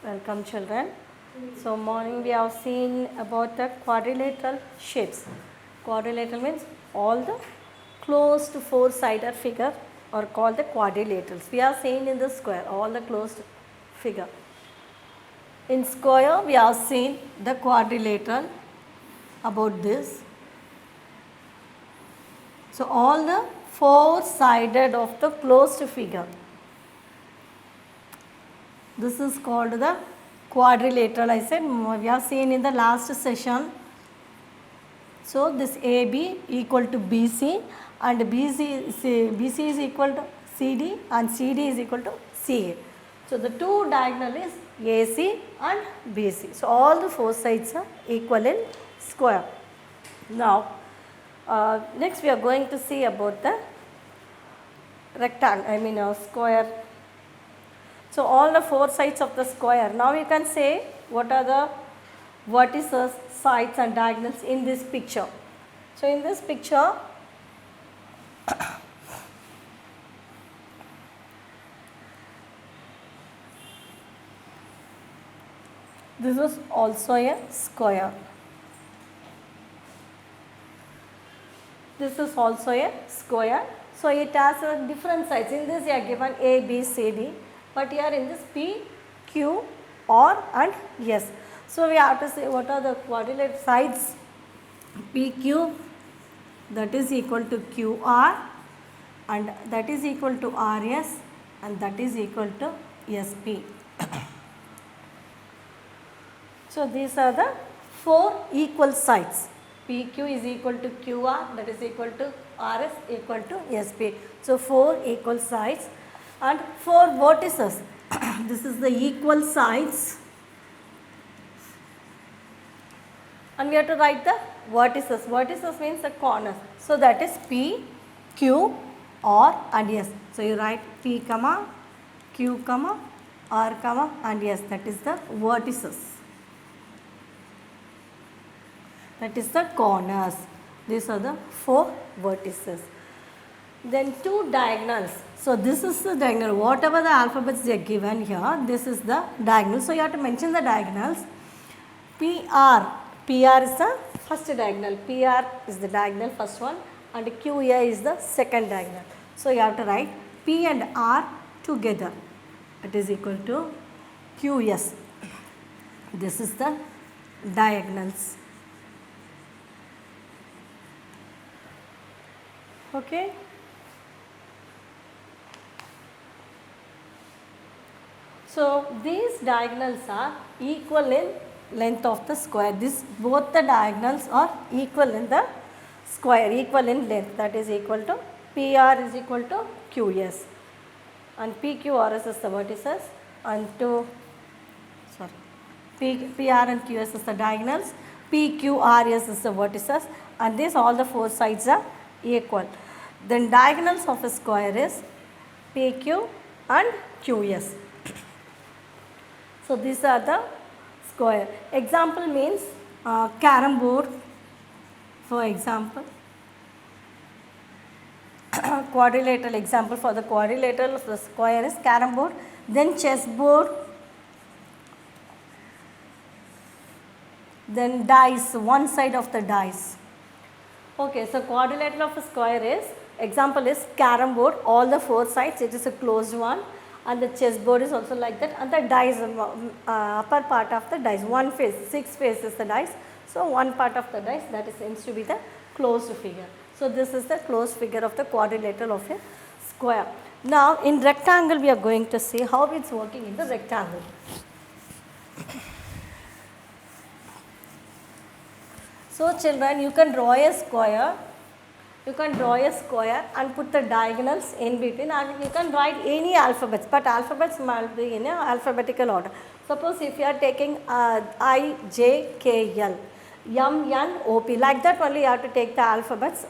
Welcome children. So morning we have seen about the quadrilateral shapes. Quadrilateral means all the closed four-sided figure are called the quadrilaterals. We have seen in the square all the closed figure. In square we have seen the quadrilateral about this. So all the four-sided of the closed figure. This is called the quadrilateral. I said we have seen in the last session. So this AB equal to BC and BC is equal to CD and CD is equal to CA. So the two diagonal is AC and BC. So all the four sides are equal in square. Now next we are going to see about the rectangle, square. So all the four sides of the square. Now you can say what are the vertices, sides and diagonals in this picture. So in this picture, this is also a square. This is also a square. So it has different sides. In this you are given A, B, C, D. But here in this P, Q, R and S. So we have to say what are the quadrilateral sides. PQ that is equal to QR and that is equal to RS and that is equal to SP. So these are the four equal sides. PQ is equal to QR, that is equal to RS equal to SP. So four equal sides. And four vertices. This is the equal sides. And we have to write the vertices. Vertices means the corners. So that is P, Q, R and S. So you write P, Q, R, and S. That is the vertices. That is the corners. These are the four vertices. Then two diagonals. So this is the diagonal. Whatever the alphabets they are given here, this is the diagonal. So you have to mention the diagonals. PR. PR is the first diagonal. PR is the diagonal first one and QA is the second diagonal. So you have to write P and R together. It is equal to QS. This is the diagonals. Okay. So these diagonals are equal in length of the square. Both the diagonals are equal in the square, equal in length. That is equal to PR is equal to QS and PQRS is the vertices and PR and QS is the diagonals, PQRS is the vertices and these all the four sides are equal. Then diagonals of a square is PQ and QS. So these are the square. Example means carom board. For example, quadrilateral example for the quadrilateral of the square is carom board. Then chess board. Then dice, one side of the dice. Okay, so quadrilateral of a square is, example is carom board, all the four sides, it is a closed one. And the chessboard is also like that and the dice, upper part of the dice, one face, 6 faces the dice. So one part of the dice that is seems to be the closed figure. So this is the closed figure of the quadrilateral of a square. Now in rectangle we are going to see how it is working in the rectangle. So children, you can draw a square. You can draw a square and put the diagonals in between and you can write any alphabets, but alphabets must be in alphabetical order. Suppose if you are taking I, J, K, L, M, N, O, P, like that only you have to take the alphabets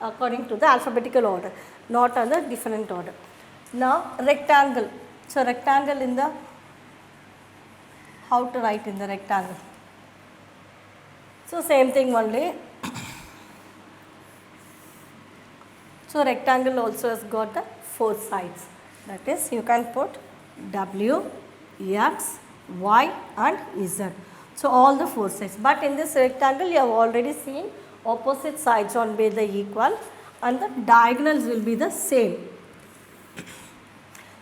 according to the alphabetical order, not on the different order. Now rectangle. So rectangle in the, how to write in the rectangle. So same thing only. So rectangle also has got the four sides. That is, you can put W, X, Y and Z. So all the four sides. But in this rectangle you have already seen opposite sides on be the equal and the diagonals will be the same.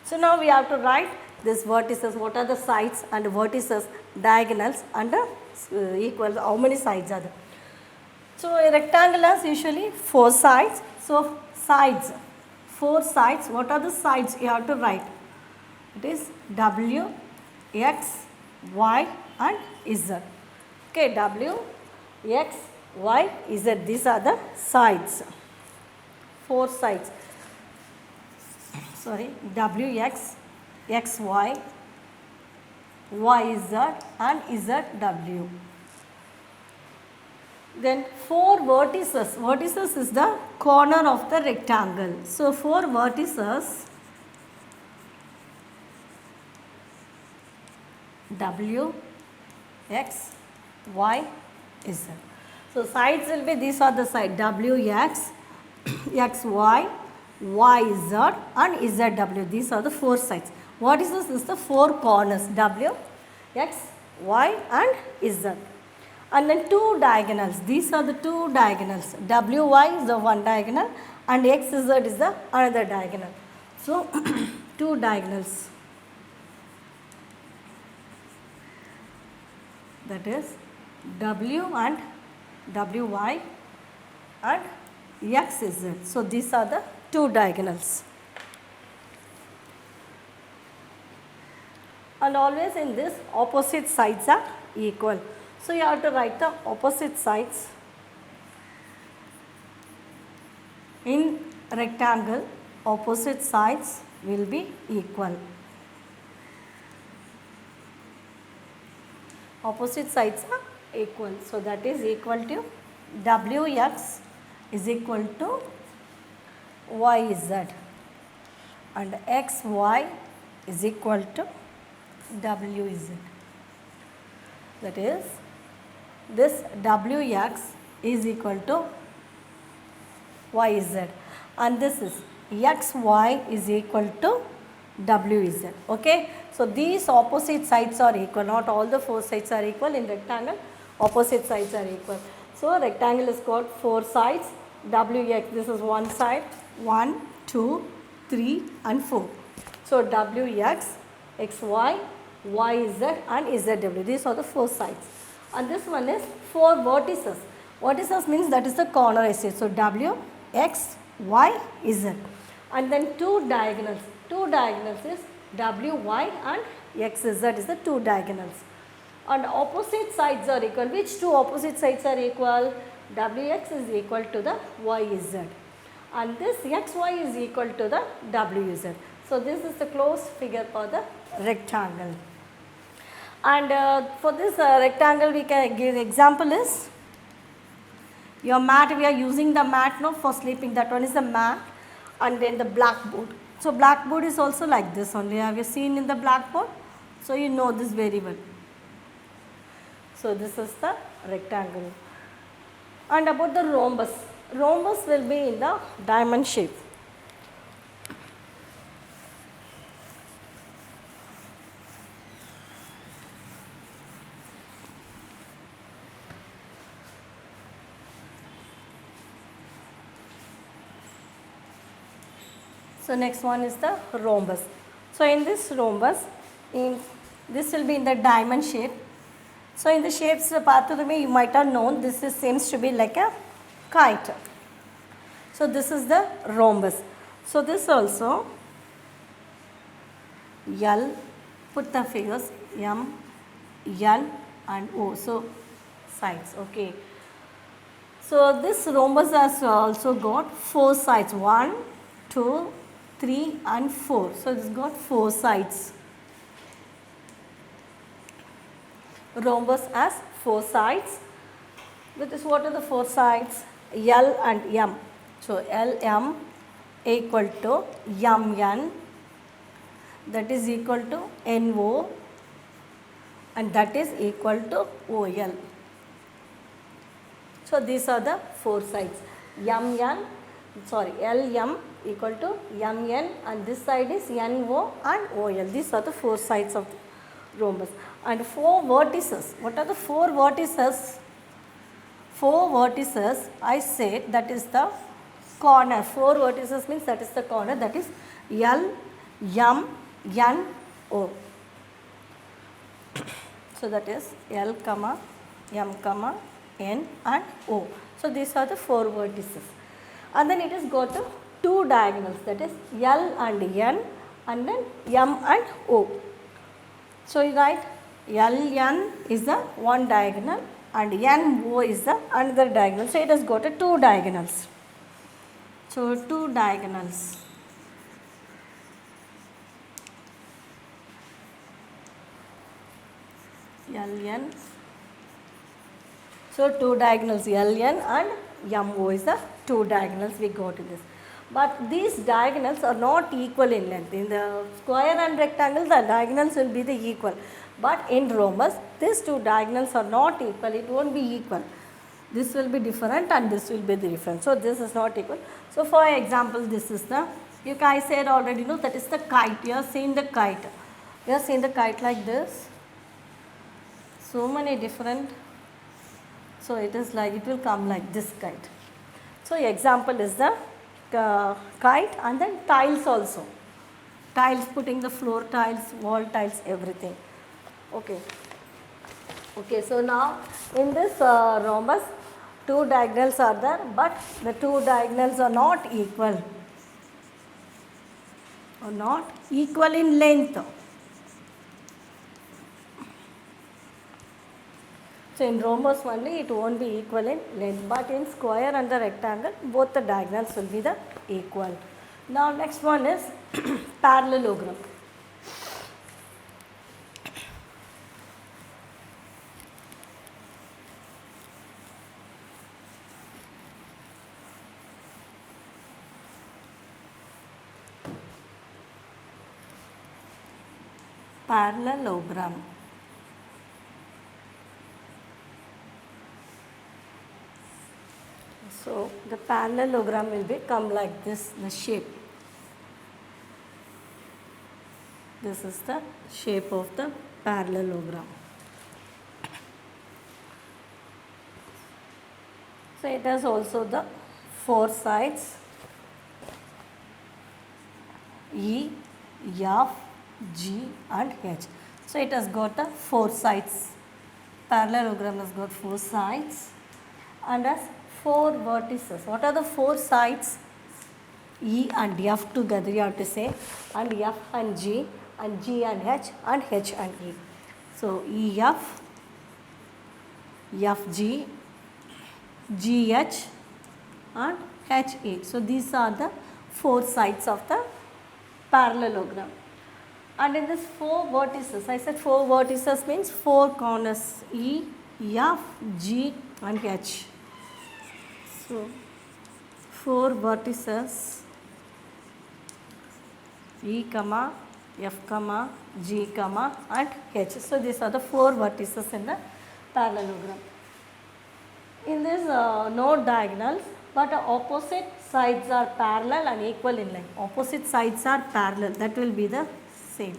So now we have to write this vertices, what are the sides and vertices, diagonals and equal, how many sides are there. So a rectangle has usually four sides. So sides, four sides, what are the sides you have to write? It is W, X, Y and Z. Okay, W, X, Y, Z, these are the sides, four sides. Sorry, W, X, X, Y, Y, Z and Z, W. Then four vertices. Vertices is the corner of the rectangle. So four vertices W, X, Y, Z. So sides will be, these are the side W, X, X, Y, Y, Z and Z, W. These are the four sides. Vertices is the four corners W, X, Y and Z. And then two diagonals. These are the two diagonals. WY is the one diagonal and XZ is the another diagonal. So two diagonals. That is W and WY and XZ. So these are the two diagonals. And always in this opposite sides are equal. So you have to write the opposite sides. In rectangle, opposite sides will be equal. Opposite sides are equal. So that is equal to WX is equal to YZ and XY is equal to WZ. That is, this WX is equal to YZ and this is XY is equal to WZ. Okay. So these opposite sides are equal. Not all the four sides are equal. In rectangle, opposite sides are equal. So rectangle is got four sides. WX, this is one side. 1, 2, 3 and 4. So WX, XY, YZ and ZW. These are the four sides. And this one is four vertices. Vertices means that is the corner I say. So W, X, Y, Z. And then two diagonals. Two diagonals is W, Y and X, Z is the two diagonals. And opposite sides are equal. Which two opposite sides are equal? WX is equal to the YZ. And this XY is equal to the WZ. So this is the closed figure for the rectangle. And for this rectangle we can give example is your mat. We are using the mat now for sleeping. That one is the mat and then the blackboard. So blackboard is also like this only. Have you seen in the blackboard? So you know this very well. So this is the rectangle. And about the rhombus. Rhombus will be in the diamond shape. So next one is the rhombus. So in this rhombus, this will be in the diamond shape. So in the shapes part of the way you might have known, this is, seems to be like a kite. So this is the rhombus. So this also L, put the figures M, N and O. So sides, okay. So this rhombus has also got four sides, 1, 2, 3 and 4. So this got four sides. Rhombus has four sides. With this, what are the four sides? L and M. So LM equal to MN, that is equal to NO, and that is equal to OL. So these are the four sides. LM equal to MN and this side is NO and OL. These are the four sides of rhombus. And 4 vertices. What are the 4 vertices? 4 vertices, I said that is the corner. 4 vertices means that is the corner, that is L, M, N, O. So that is L, M, N and O. So these are the 4 vertices. And then it has got the 2 diagonals, that is L and N and then M and O. So you write LN is the one diagonal and NO is the another diagonal. So it has got a 2 diagonals. So 2 diagonals. LN. So 2 diagonals LN and MO is the 2 diagonals we got in this. But these diagonals are not equal in length. In the square and rectangle, the diagonals will be the equal. But in rhombus, these 2 diagonals are not equal. It won't be equal. This will be different and this will be different. So this is not equal. So for example, this is the, you guys said already, no, that is the kite. You have seen the kite. You have seen the kite like this. So many different. So it is like, it will come like this kite. So example is the kite and then tiles also. Tiles, putting the floor tiles, wall tiles, everything. Okay. Okay, so now in this rhombus, 2 diagonals are there, but the 2 diagonals are not equal. Or not equal in length. So in rhombus only it won't be equal in length, but in square and the rectangle both the diagonals will be the equal. Now next one is parallelogram. Parallelogram. So the parallelogram will become like this, the shape. This is the shape of the parallelogram. So it has also the 4 sides, E, F, G and H. So it has got the 4 sides. Parallelogram has got 4 sides and has 4 vertices. What are the 4 sides? E and F together you have to say, and F and G and H and H and E. So EF, FG, GH and HE. So these are the 4 sides of the parallelogram. And in this 4 vertices, I said 4 vertices means 4 corners, E, F, G and H. So 4 vertices, E, F, G, and H. So these are the 4 vertices in the parallelogram. In this no diagonals, but opposite sides are parallel and equal in length. Opposite sides are parallel, that will be the same.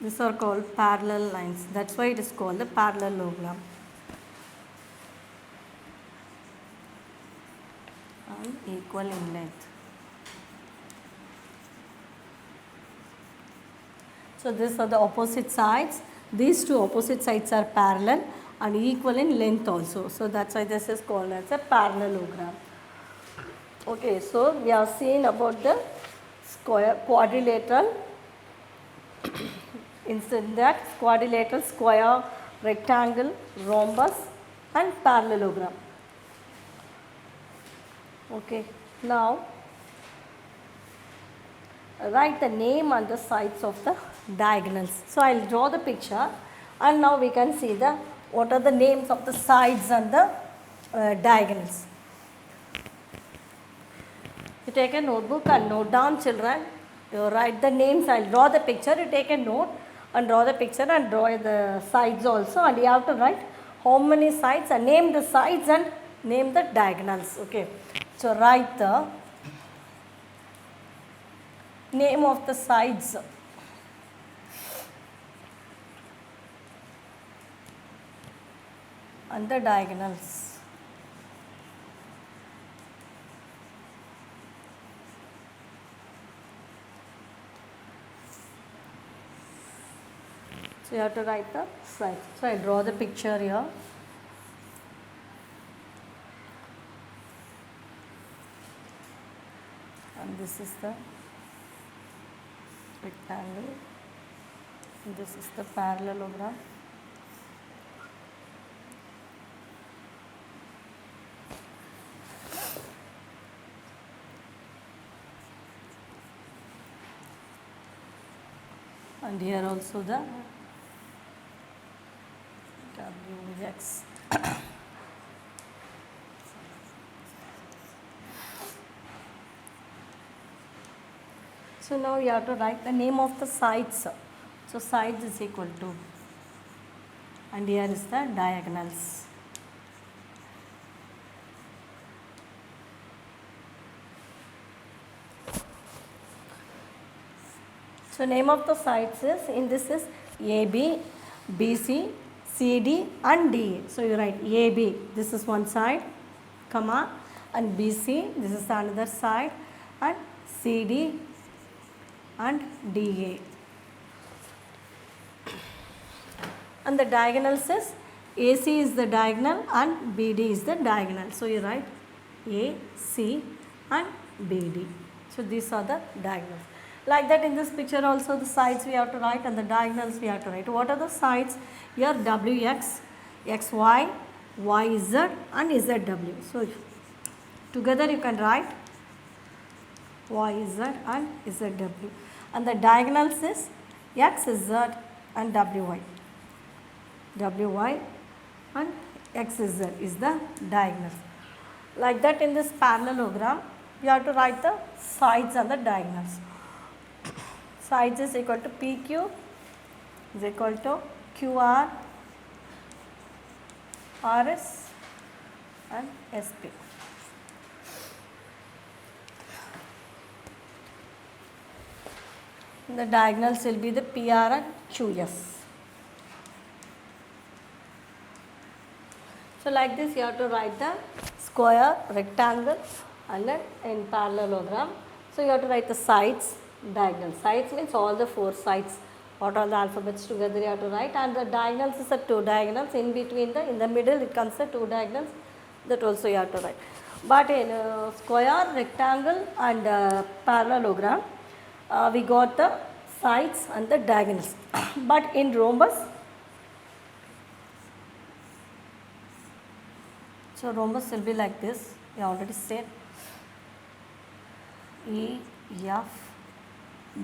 These are called parallel lines. That's why it is called the parallelogram. And equal in length. So these are the opposite sides. These 2 opposite sides are parallel and equal in length also. So that's why this is called as a parallelogram. Okay, so we have seen about the square, quadrilateral. In that quadrilateral, square, rectangle, rhombus and parallelogram. Okay, now write the name and the sides of the diagonals. So I will draw the picture and now we can see the what are the names of the sides and the diagonals. You take a notebook and note down, children. You write the names. I will draw the picture. You take a note and draw the picture and draw the sides also, and you have to write how many sides and name the sides and name the diagonals. Okay. So write the name of the sides and the diagonals. So you have to write the sides. So I draw the picture here. And this is the rectangle. This is the parallelogram. And here also the WX. So now you have to write the name of the sides. So sides is equal to, and here is the diagonals. So name of the sides is, in this is AB, BC, CD and DA. So you write AB, this is one side, comma, and BC, this is another side, and CD and DA. And the diagonals is AC is the diagonal and BD is the diagonal. So you write AC and BD. So these are the diagonals. Like that in this picture also the sides we have to write and the diagonals we have to write. What are the sides? Here WX, XY, YZ and ZW. So together you can write YZ and ZW. And the diagonals is XZ and WY. WY and XZ is the diagonals. Like that in this parallelogram you have to write the sides and the diagonals. Sides is equal to PQ is equal to QR, RS and SP. The diagonals will be the PR and QS. So like this you have to write the square, rectangle and then in parallelogram. So you have to write the sides, diagonal. Sides means all the four sides. What are the alphabets together you have to write, and the diagonals is the two diagonals. In between in the middle it comes the two diagonals, that also you have to write. But in square, rectangle and parallelogram we got the sides and the diagonals. But in rhombus, so rhombus will be like this, we already said E, F,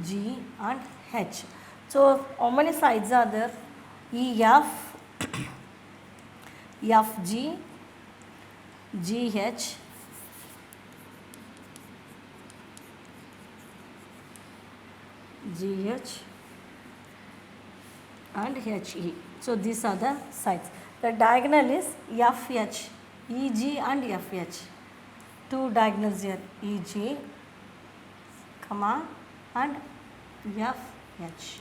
G and H. So how many sides are there? E, F, F, G, G, H, G, H and H, E. So these are the sides. The diagonal is F, H, E, G and F, H. Two diagonals here, E, G, comma and F, H.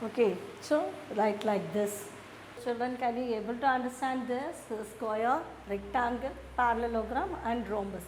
Okay, so write like this. Children, can you able to understand this? Square, rectangle, parallelogram and rhombus.